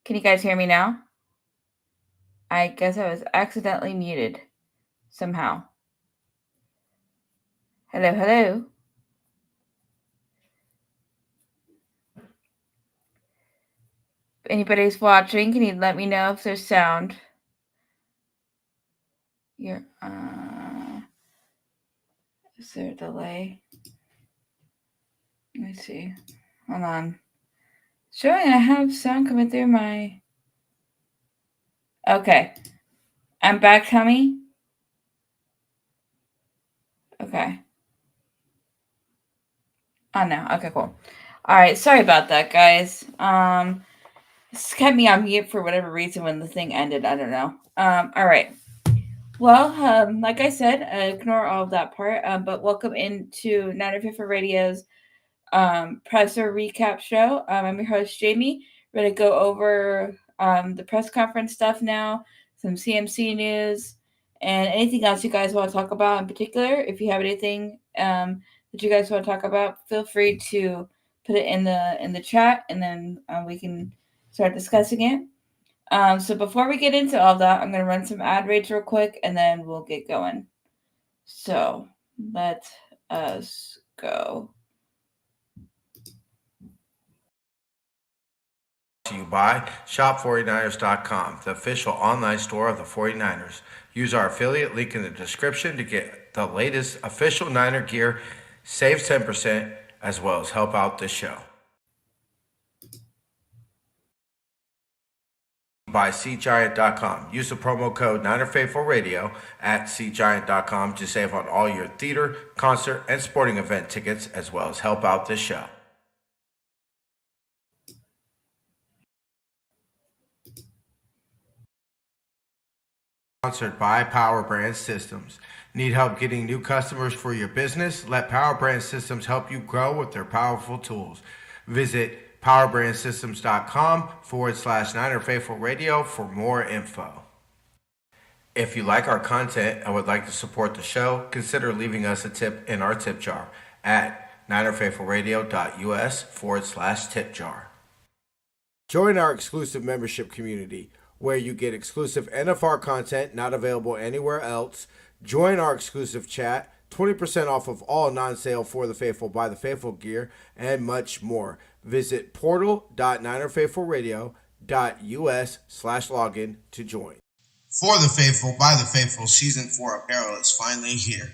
Can you guys hear me now? I guess I was accidentally muted somehow. Hello, hello. If anybody's watching, can you let me know if there's sound? You're, is there a delay? Let me see. Hold on. Showing I have sound coming through my. Okay. I'm back, Tommy. Okay. Oh, no. Okay, cool. All right. Sorry about that, guys. This kept me on mute for whatever reason when the thing ended. I don't know. All right. Well, like I said, ignore all of that part. But welcome into 954 Radio's presser recap show. I'm your host, Jaymie. We're going to go over the press conference stuff now, some CMC news, and anything else you guys want to talk about in particular. If you have anything that you guys want to talk about, feel free to put it in the chat, and then we can start discussing it. So before we get into all that, I'm going to run some ad reads real quick, and then we'll get going. So let us go. To you by shop49ers.com, the official online store of the 49ers. Use our affiliate link in the description to get the latest official Niner gear, save 10%, as well as help out the show. By SeatGiant.com. Use the promo code NinerFaithfulRadio at SeatGiant.com to save on all your theater, concert, and sporting event tickets, as well as help out this show. Sponsored by Power Brand Systems. Need help getting new customers for your business? Let Power Brand Systems help you grow with their powerful tools. Visit powerbrandsystems.com/Niner Faithful Radio for more info. If you like our content and would like to support the show, consider leaving us a tip in our tip jar at ninerfaithfulradio.us/tip jar. Join our exclusive membership community where you get exclusive NFR content not available anywhere else. Join our exclusive chat, 20% off of all non-sale For the Faithful by the Faithful gear, and much more. Visit portal.ninerfaithfulradio.us/login to join. For the Faithful by the Faithful Season 4 apparel is finally here.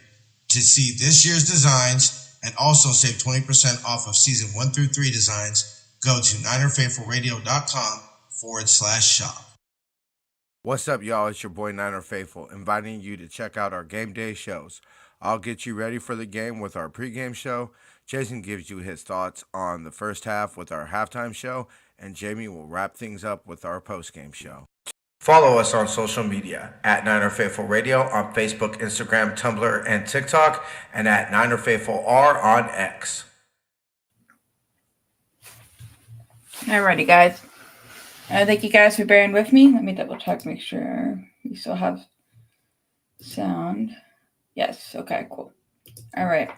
To see this year's designs and also save 20% off of Season 1 through 3 designs, go to NinerFaithfulRadio.com/shop. What's up, y'all? It's your boy Niner Faithful, inviting you to check out our game day shows. I'll get you ready for the game with our pregame show. Jason gives you his thoughts on the first half with our halftime show, and Jaymie will wrap things up with our postgame show. Follow us on social media at Niner Faithful Radio on Facebook, Instagram, Tumblr, and TikTok, and at Niner Faithful R on X. Alrighty, guys. Thank you guys for bearing with me. Let me double check, make sure we still have sound. Yes, okay, cool. All right.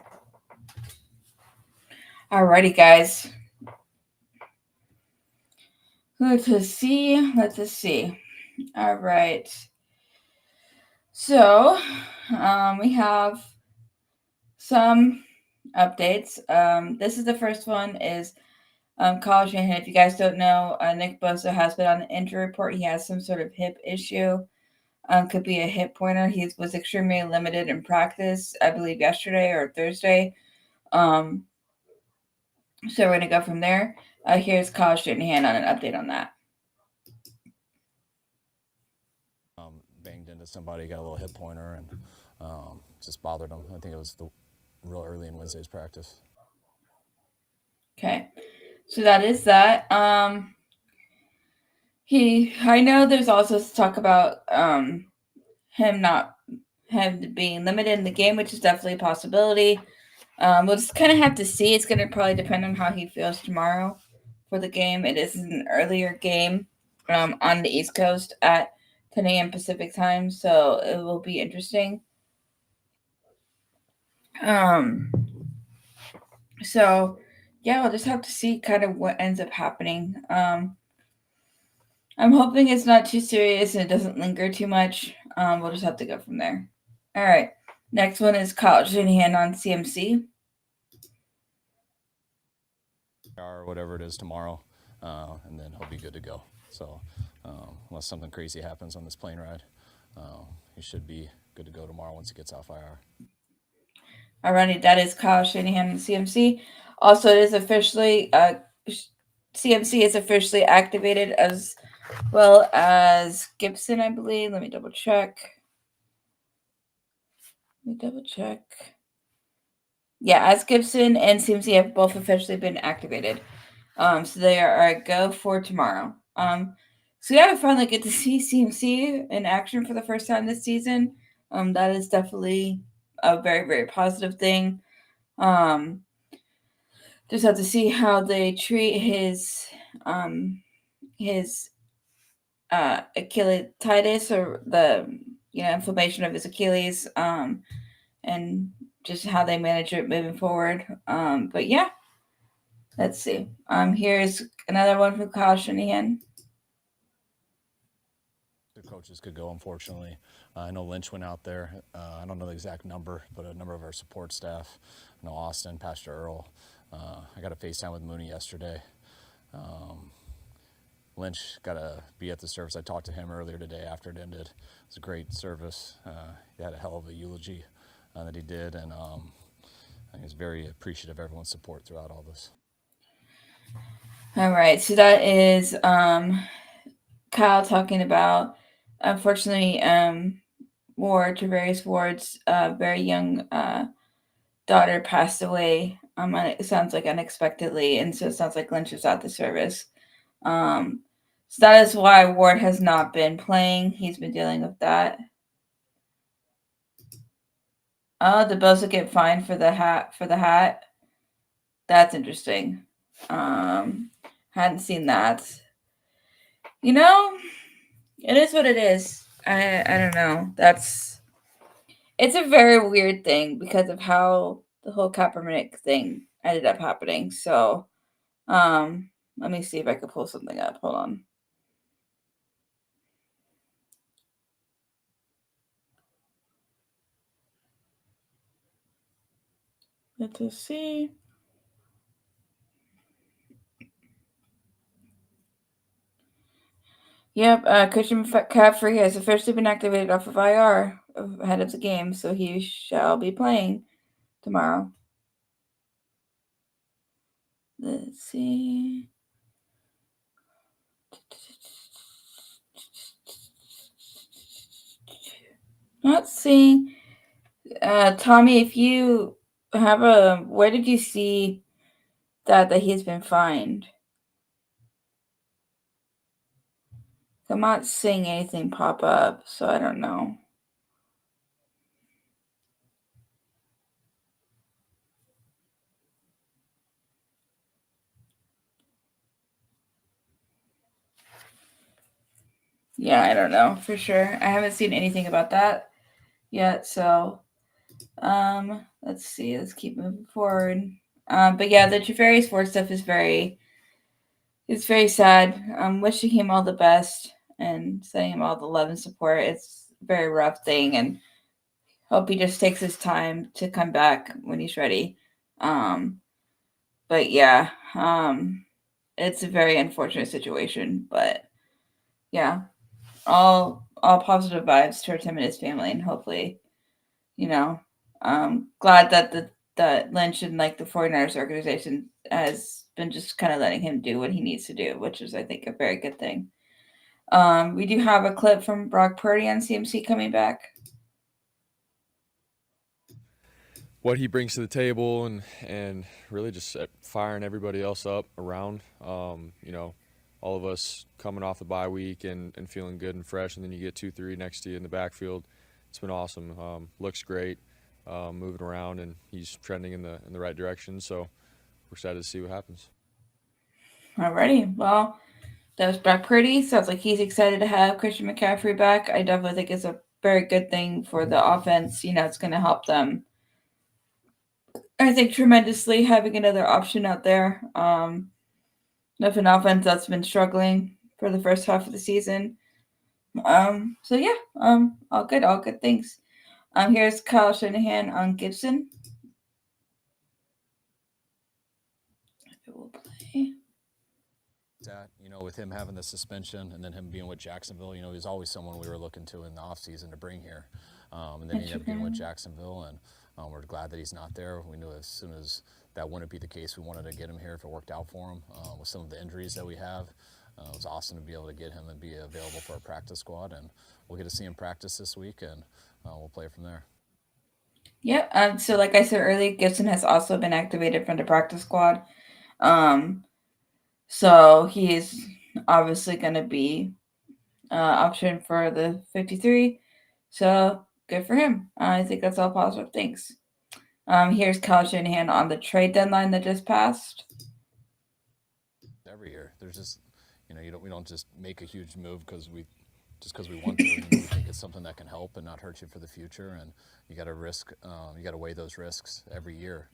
Alrighty, guys. Let us see. All right. So, we have some updates. This is the first one is Kyle Shanahan. If you guys don't know, Nick Bosa has been on an injury report. He has some sort of hip issue. Could be a hip pointer. He was extremely limited in practice, I believe yesterday or Thursday. So we're going to go from there. Here's Kyle Shanahan on an update on that. Banged into somebody, got a little hip pointer, and just bothered him. I think it was real early in Wednesday's practice. Okay, so that is that. I know there's also talk about him being limited in the game, which is definitely a possibility. We'll just kind of have to see. It's going to probably depend on how he feels tomorrow for the game. It is an earlier game on the East Coast at 10 a.m. Pacific time, so it will be interesting. So yeah, we'll just have to see kind of what ends up happening. I'm hoping it's not too serious and it doesn't linger too much. We'll just have to go from there. All right. Next one is Kyle Shanahan on CMC. Or whatever it is tomorrow, and then he'll be good to go. So unless something crazy happens on this plane ride, he should be good to go tomorrow once he gets off IR. Alrighty, that is Kyle Shanahan on CMC. Also, it is officially CMC is officially activated as well as Gibson, I believe. Let me double check. Yeah, as Gibson and CMC have both officially been activated. So they are a go for tomorrow. So yeah, I finally get to see CMC in action for the first time this season. That is definitely a very, very positive thing. Um, just have to see how they treat his Achilles or the inflammation of his Achilles, and just how they manage it moving forward. But yeah, let's see. Here's another one from Kyle Shanahan. The coaches could go, unfortunately. I know Lynch went out there. I don't know the exact number, but a number of our support staff. I know Austin, Pastor Earl. I got a FaceTime with Mooney yesterday. Lynch got to be at the service. I talked to him earlier today after it ended. It was a great service. He had a hell of a eulogy that he did, and I was very appreciative of everyone's support throughout all this. All right, so that is Kyle talking about, unfortunately, Travarius Ward's very young daughter passed away. It sounds like unexpectedly, and so it sounds like Lynch is at the service. So that is why Ward has not been playing. He's been dealing with that. Oh, the Bills will get fined for the hat. That's interesting. Hadn't seen that. It is what it is. I don't know. It's a very weird thing because of how the whole Kaepernick thing ended up happening. So, let me see if I can pull something up. Hold on. Let's see. Yep, Christian McCaffrey has officially been activated off of IR ahead of the game, so he shall be playing tomorrow. Let's see. Let's see. Tommy, if you have where did you see that he's been fined? I'm not seeing anything pop up, so I don't know. Yeah, I don't know for sure. I haven't seen anything about that yet, so let's see. Let's keep moving forward. But yeah, the Javarius Ford stuff is it's very sad. I'm wishing him all the best and sending him all the love and support. It's a very rough thing, and hope he just takes his time to come back when he's ready. But yeah, it's a very unfortunate situation. But yeah, all positive vibes towards him and his family, and hopefully, glad that the Lynch and like the 49ers organization has been just kind of letting him do what he needs to do, which is I think a very good thing. We do have a clip from Brock Purdy on CMC coming back. What he brings to the table and really just firing everybody else up around. All of us coming off the bye week and feeling good and fresh, and then you get 2-3 next to you in the backfield. It's been awesome. Looks great, moving around, and he's trending in the right direction. So we're excited to see what happens. Alrighty, well, that was Brock Purdy. Sounds like he's excited to have Christian McCaffrey back. I definitely think it's a very good thing for the offense. It's going to help them, I think, tremendously having another option out there. Of an offense that's been struggling for the first half of the season. So yeah, all good things. Here's Kyle Shanahan on Gibson. It will play. That, with him having the suspension and then him being with Jacksonville, he's always someone we were looking to in the offseason to bring here. And then he ended up getting with Jacksonville, and we're glad that he's not there. We knew as soon as that wouldn't be the case, we wanted to get him here if it worked out for him. With some of the injuries that we have, it was awesome to be able to get him and be available for our practice squad. And we'll get to see him practice this week, and we'll play from there. Yeah. So like I said earlier, Gibson has also been activated from the practice squad. So he is obviously going to be option for the 53. So good for him. I think that's all positive things. Here's Kyle Shanahan on the trade deadline that just passed. Every year, there's just, we don't just make a huge move because we want to. We think it's something that can help and not hurt you for the future, and you got to you got to weigh those risks every year.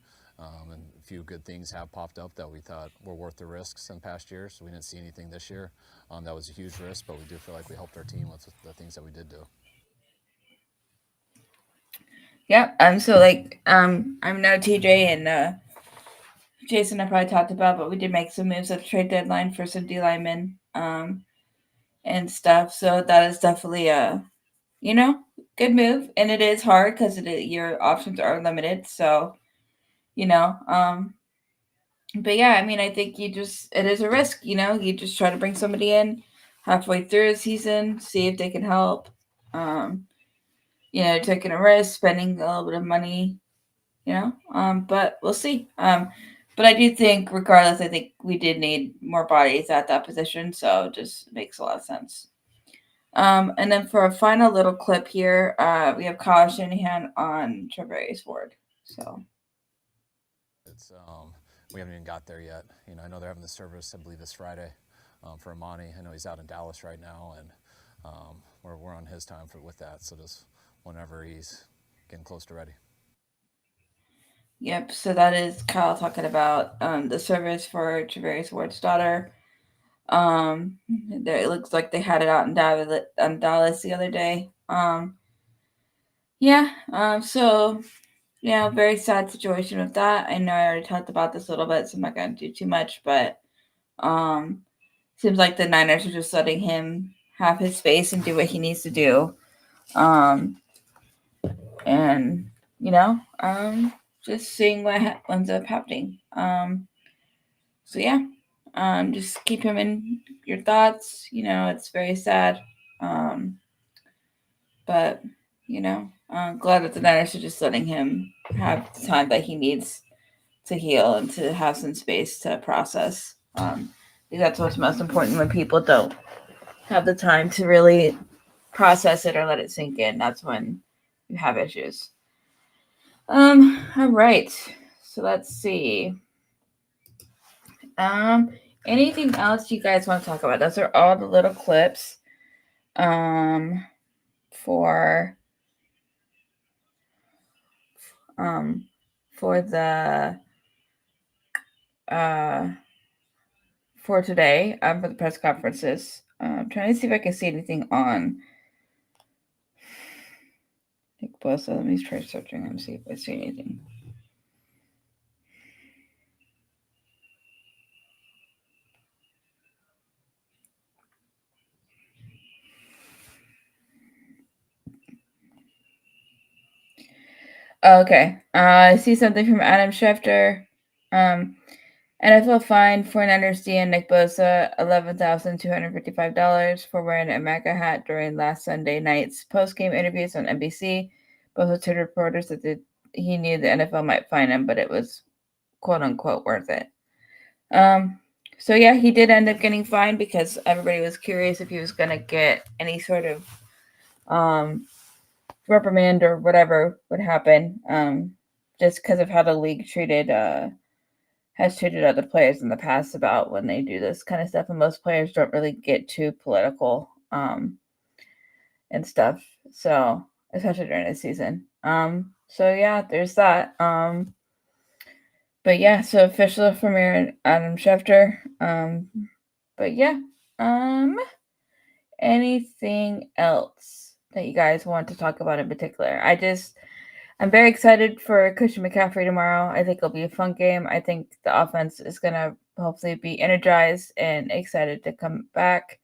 And a few good things have popped up that we thought were worth the risks in past years. So we didn't see anything this year that was a huge risk, but we do feel like we helped our team with the things that we did do. Yeah. So like I know TJ and Jason I probably talked about, but we did make some moves at the trade deadline for some D linemen and stuff. So that is definitely a good move, and it is hard because your options are limited. So but yeah, I mean, I think it is a risk. You just try to bring somebody in halfway through the season, see if they can help. Taking a risk, spending a little bit of money, but we'll see. But I do think, regardless, I think we did need more bodies at that position, so it just makes a lot of sense. And then for a final little clip here, we have Kyle Shanahan on Travarius Ward. So it's we haven't even got there yet. I know they're having the service, I believe, this Friday for Amani. I know he's out in Dallas right now, and we're on his time with that. So just whenever he's getting close to ready. Yep. So that is Kyle talking about the service for Travarius Ward's daughter. It looks like they had it out in Dallas the other day. Yeah. So very sad situation with that. I know I already talked about this a little bit, so I'm not gonna do too much, but seems like the Niners are just letting him have his space and do what he needs to do. And just seeing what ends up happening. So yeah, just keep him in your thoughts. It's very sad. But I'm glad that the Niners are just letting him have the time that he needs to heal and to have some space to process. I think that's what's most important when people don't have the time to really process it or let it sink in. That's when you have issues. All right. So let's see. Anything else you guys want to talk about? Those are all the little clips. For the for today for the press conferences. I'm trying to see if I can see anything on Nick Bosa. Let me try searching and see if I see anything. Okay. I see something from Adam Schefter. NFL fined 49ers DN Nick Bosa $11,255 for wearing a MAGA hat during last Sunday night's post-game interviews on NBC. Bosa told reporters that he knew the NFL might fine him, but it was quote-unquote worth it. So yeah, he did end up getting fined because everybody was curious if he was going to get any sort of reprimand or whatever would happen, just because of how the league has treated other players in the past about when they do this kind of stuff, and most players don't really get too political and stuff. So especially during the season. So yeah, there's that. But yeah, so official from Adam Schefter. But yeah, Anything else that you guys want to talk about in particular? I'm very excited for Christian McCaffrey tomorrow. I think it'll be a fun game. I think the offense is gonna hopefully be energized and excited to come back,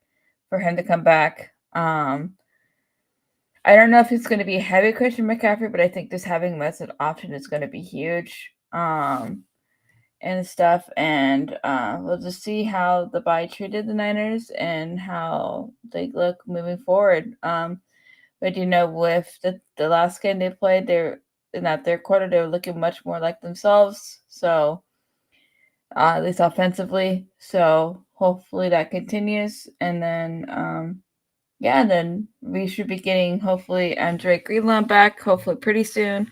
for him to come back. I don't know if it's going to be heavy Christian McCaffrey, but I think just having him as an option is going to be huge. And stuff. And we'll just see how the bye treated the Niners and how they look moving forward. But with the last game they played, they're in that third quarter, they were looking much more like themselves. So at least offensively. So hopefully that continues. And then then we should be getting hopefully Drake Greenlaw back hopefully pretty soon.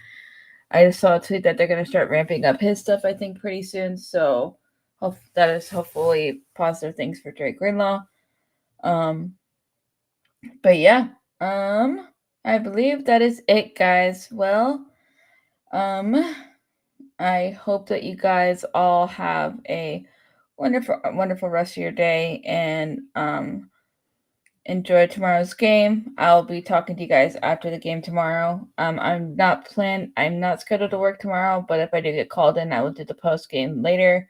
I just saw a tweet that they're going to start ramping up his stuff, I think, pretty soon. So that is hopefully positive things for Drake Greenlaw. But yeah, I believe that is it, guys. Well, I hope that you guys all have a wonderful rest of your day and enjoy tomorrow's game. I'll be talking to you guys after the game tomorrow. I'm not scheduled to work tomorrow, but if I do get called in, I will do the post game later.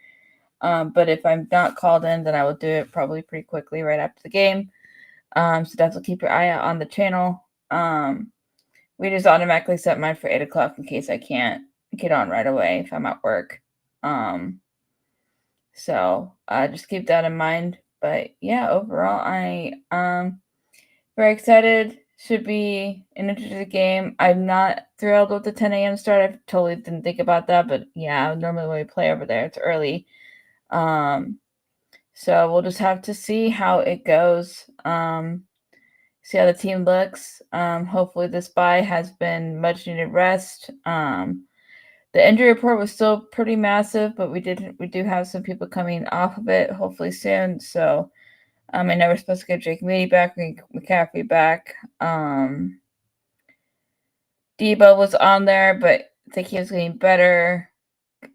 But if I'm not called in, then I will do it probably pretty quickly right after the game. So definitely keep your eye out on the channel. We just automatically set mine for 8 o'clock in case I can't get on right away if I'm at work. So just keep that in mind. But yeah, overall, I very excited. Should be an interesting game. I'm not thrilled with the 10 a.m. start. I totally didn't think about that, but yeah, normally when we play over there, it's early. So we'll just have to see how it goes. See how the team looks. Hopefully this bye has been much needed rest. The injury report was still pretty massive, but we do have some people coming off of it hopefully soon. So I know we're supposed to get Jaymie back, McCaffrey back. Debo was on there, but I think he was getting better.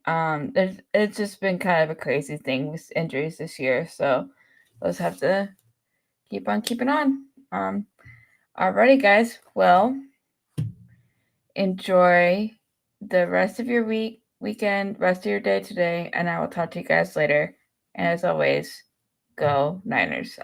It's just been kind of a crazy thing with injuries this year. So we'll just have to keep on keeping on. Alrighty, guys. Well, enjoy the rest of your weekend, rest of your day today, and I will talk to you guys later. And as always, go Niners.